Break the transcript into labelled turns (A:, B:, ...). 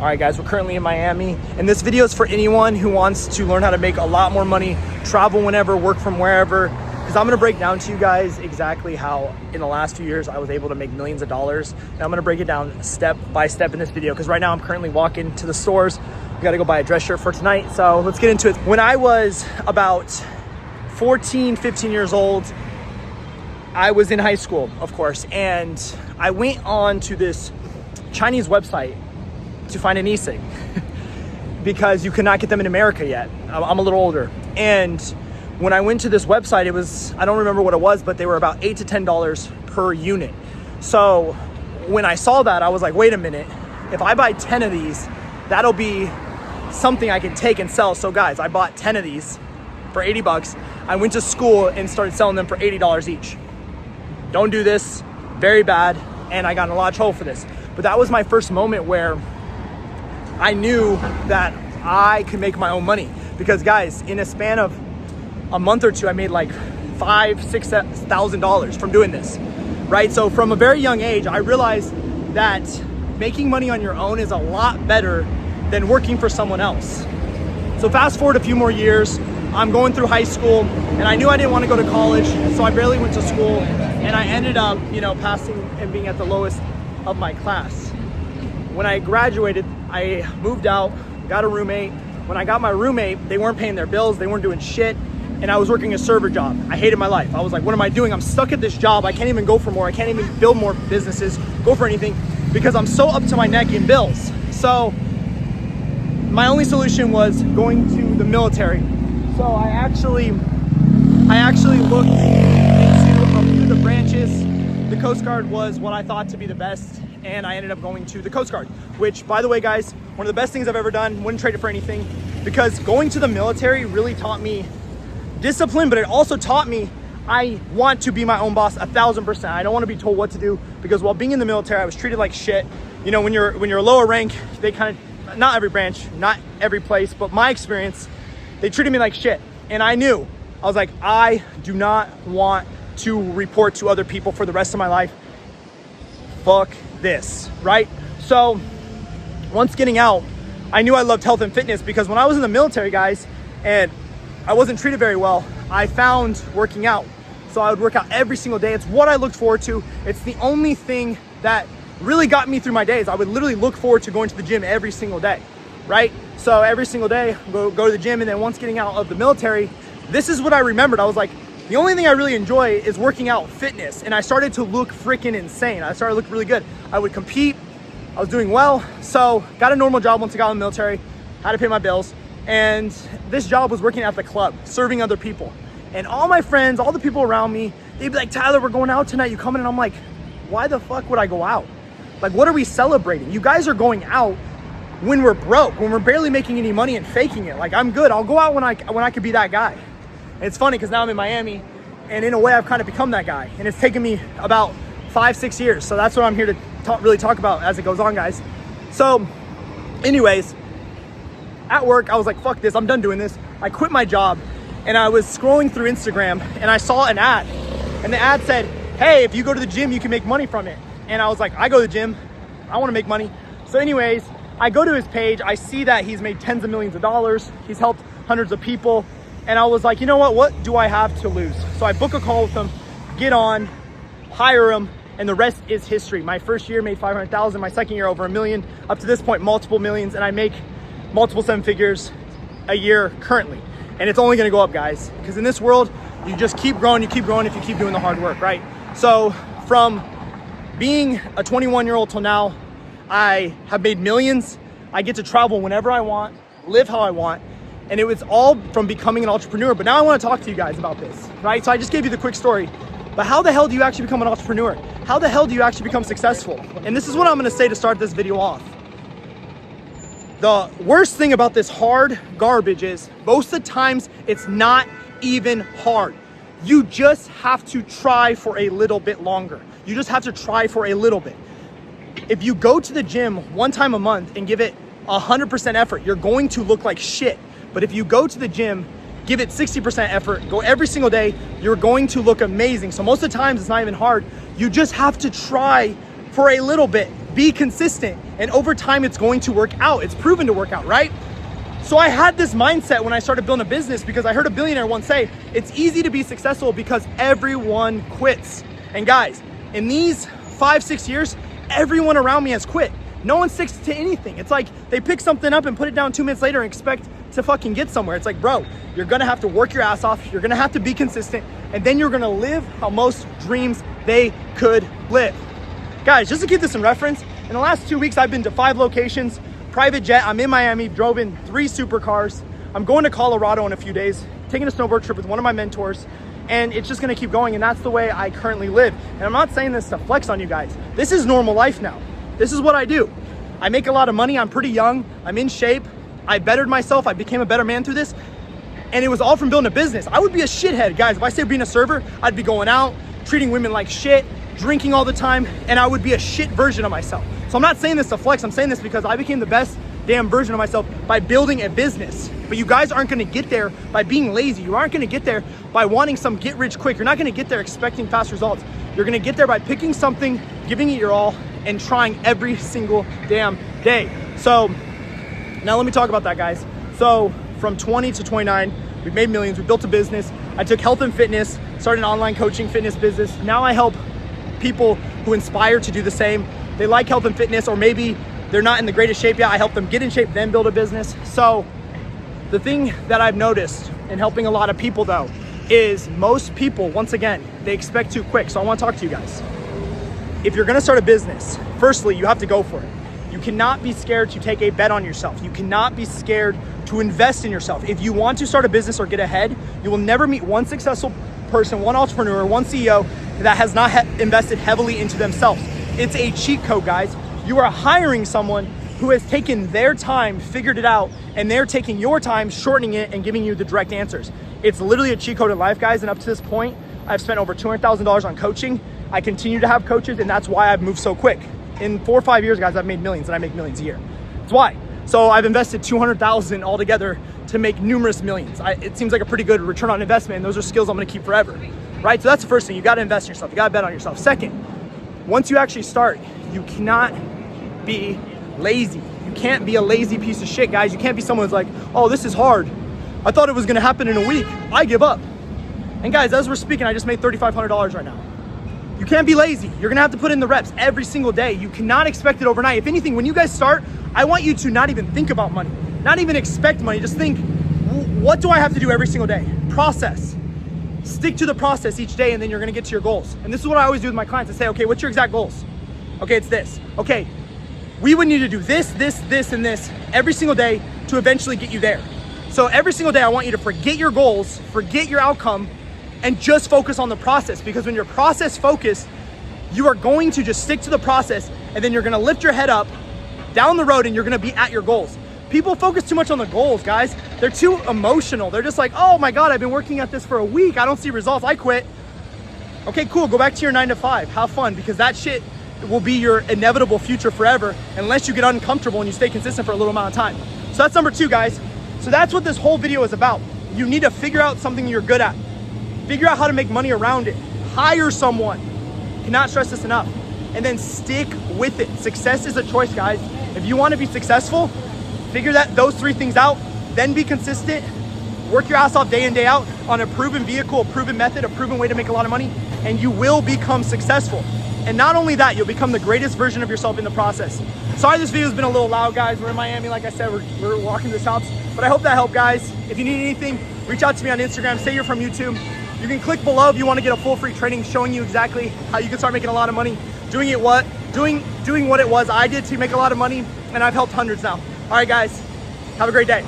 A: All right guys, we're currently in Miami, and this video is for anyone who wants to learn how to make a lot more money, travel whenever, work from wherever, because I'm gonna break down to you guys exactly how in the last few years I was able to make millions of dollars. And I'm gonna break it down step by step in this video, because right now I'm currently walking to the stores. We gotta go buy a dress shirt for tonight, so let's get into it. When I was about 14, 15 years old, I was in high school, of course, and I went on to this Chinese website to find an e-cig because you cannot get them in America yet. I'm a little older. And when I went to this website, it was, I don't remember what it was, but they were about $8 to $10 per unit. So when I saw that, I was like, wait a minute, if I buy 10 of these, that'll be something I can take and sell. So guys, I bought 10 of these for 80 bucks. I went to school and started selling them for $80 each. Don't do this, very bad. And I got in a lot of trouble for this. But that was my first moment where I knew that I could make my own money, because guys, in a span of a month or two, I made like $6,000 from doing this, right? So from a very young age, I realized that making money on your own is a lot better than working for someone else. So fast forward a few more years, I'm going through high school, and I knew I didn't want to go to college, so I barely went to school, and I ended up, passing and being at the lowest of my class. When I graduated, I moved out, got a roommate. When I got my roommate, they weren't paying their bills, they weren't doing shit, and I was working a server job. I hated my life. I was like, what am I doing? I'm stuck at this job. I can't even go for more. I can't even build more businesses, go for anything, because I'm so up to my neck in bills. So my only solution was going to the military. So I actually looked into a few of the branches. The Coast Guard was what I thought to be the best, and I ended up going to the Coast Guard, which, by the way, guys, one of the best things I've ever done. Wouldn't trade it for anything, because going to the military really taught me discipline, but it also taught me I want to be my own boss 1,000%. I don't want to be told what to do, because while being in the military, I was treated like shit. When you're a lower rank, they kind of, not every branch, not every place, but my experience, they treated me like shit. And I knew, I was like, I do not want to report to other people for the rest of my life. Fuck this, right? So once getting out, I knew I loved health and fitness, because when I was in the military, guys, and I wasn't treated very well, I found working out. So I would work out every single day. It's what I looked forward to. It's the only thing that really got me through my days. I would literally look forward to going to the gym every single day, right? So every single day, go to the gym. And then once getting out of the military, this is what I remembered. I was like, the only thing I really enjoy is working out, fitness. And I started to look freaking insane. I started to look really good. I would compete. I was doing well. So got a normal job once I got in the military, had to pay my bills. And this job was working at the club, serving other people. And all my friends, all the people around me, they'd be like, Tyler, we're going out tonight. You coming? And I'm like, why the fuck would I go out? Like, what are we celebrating? You guys are going out when we're broke, when we're barely making any money and faking it. Like, I'm good. I'll go out when I could be that guy. And it's funny, because now I'm in Miami, and in a way I've kind of become that guy. And it's taken me about 5-6 years. So that's what I'm here to really talk about as it goes on, guys. So anyways, at work, I was like, fuck this, I'm done doing this. I quit my job, and I was scrolling through Instagram, and I saw an ad, and the ad said, hey, if you go to the gym, you can make money from it. And I was like, I go to the gym, I want to make money. So anyways, I go to his page, I see that he's made tens of millions of dollars, he's helped hundreds of people, and I was like, you know what do I have to lose? So I book a call with him, get on, hire him, and the rest is history. My first year made 500,000, my second year over $1 million, up to this point, multiple millions, and I make multiple 7 figures a year currently. And it's only gonna go up, guys, because in this world, you just keep growing if you keep doing the hard work, right? So from being a 21-year-old till now, I have made millions. I get to travel whenever I want, live how I want. And it was all from becoming an entrepreneur. But now I want to talk to you guys about this, right? So I just gave you the quick story, but how the hell do you actually become an entrepreneur? How the hell do you actually become successful? And this is what I'm going to say to start this video off. The worst thing about this hard garbage is most of the times it's not even hard. You just have to try for a little bit longer. You just have to try for a little bit. If you go to the gym one time a month and give it 100% effort, you're going to look like shit. But if you go to the gym, give it 60% effort, go every single day, you're going to look amazing. So most of the times it's not even hard. You just have to try for a little bit. be consistent, and over time it's going to work out. It's proven to work out, right? So I had this mindset when I started building a business because I heard a billionaire once say, it's easy to be successful because everyone quits. And guys, in these 5-6 years, everyone around me has quit. No one sticks to anything. It's like they pick something up and put it down 2 minutes later and expect to fucking get somewhere. It's like, bro, you're gonna have to work your ass off. You're gonna have to be consistent, and then you're gonna live how most dreams they could live. Guys, just to keep this in reference, in the last 2 weeks, I've been to 5 locations, private jet. I'm in Miami, drove in 3 supercars. I'm going to Colorado in a few days, taking a snowboard trip with one of my mentors, and it's just gonna keep going, and that's the way I currently live. And I'm not saying this to flex on you guys. This is normal life now. This is what I do. I make a lot of money, I'm pretty young, I'm in shape, I bettered myself, I became a better man through this, and it was all from building a business. I would be a shithead, guys. If I stayed being a server, I'd be going out, treating women like shit, drinking all the time, and I would be a shit version of myself. So I'm not saying this to flex, I'm saying this because I became the best damn version of myself by building a business. But you guys aren't gonna get there by being lazy. You aren't gonna get there by wanting some get rich quick. You're not gonna get there expecting fast results. You're gonna get there by picking something, giving it your all, and trying every single damn day. So now let me talk about that, guys. So from 20 to 29, we've made millions, we built a business. I took health and fitness, started an online coaching fitness business. Now I help people who inspire to do the same. They like health and fitness, or maybe they're not in the greatest shape yet. I help them get in shape, then build a business. So the thing that I've noticed in helping a lot of people though, is most people, once again, they expect too quick. So I wanna talk to you guys. If you're gonna start a business, firstly, you have to go for it. You cannot be scared to take a bet on yourself. You cannot be scared to invest in yourself. If you want to start a business or get ahead, you will never meet one successful person, one entrepreneur, one CEO that has not invested heavily into themselves. It's a cheat code, guys. You are hiring someone who has taken their time, figured it out, and they're taking your time, shortening it, and giving you the direct answers. It's literally a cheat code in life, guys, and up to this point, I've spent over $200,000 on coaching. I continue to have coaches, and that's why I've moved so quick. In 4 or 5 years, guys, I've made millions, and I make millions a year. That's why. So I've invested $200,000 altogether to make numerous millions. It seems like a pretty good return on investment, and those are skills I'm gonna keep forever, right? So that's the first thing. You gotta invest in yourself. You gotta bet on yourself. Second, once you actually start, you cannot be lazy. You can't be a lazy piece of shit, guys. You can't be someone who's like, oh, this is hard. I thought it was gonna happen in a week. I give up. And guys, as we're speaking, I just made $3,500 right now. You can't be lazy. You're gonna have to put in the reps every single day. You cannot expect it overnight. If anything, when you guys start, I want you to not even think about money, not even expect money. Just think, what do I have to do every single day? Process. Stick to the process each day, and then you're gonna get to your goals. And this is what I always do with my clients. I say, okay, what's your exact goals? Okay, it's this. Okay, we would need to do this, and this every single day to eventually get you there. So every single day, I want you to forget your goals, forget your outcome, and just focus on the process, because when you're process focused, you are going to just stick to the process, and then you're gonna lift your head up down the road and you're gonna be at your goals. People focus too much on the goals, guys. They're too emotional. They're just like, oh my God, I've been working at this for a week. I don't see results, I quit. Okay, cool, go back to your 9 to 5, have fun, because that shit will be your inevitable future forever unless you get uncomfortable and you stay consistent for a little amount of time. So that's number 2, guys. So that's what this whole video is about. You need to figure out something you're good at. Figure out how to make money around it. Hire someone. Cannot stress this enough. And then stick with it. Success is a choice, guys. If you want to be successful, figure those 3 things out, then be consistent. Work your ass off day in, day out on a proven vehicle, a proven method, a proven way to make a lot of money, and you will become successful. And not only that, you'll become the greatest version of yourself in the process. Sorry this video's been a little loud, guys. We're in Miami, like I said, we're walking the shops, but I hope that helped, guys. If you need anything, reach out to me on Instagram, say you're from YouTube. You can click below if you want to get a full free training showing you exactly how you can start making a lot of money, doing what it was I did to make a lot of money, and I've helped hundreds now. All right, guys, have a great day.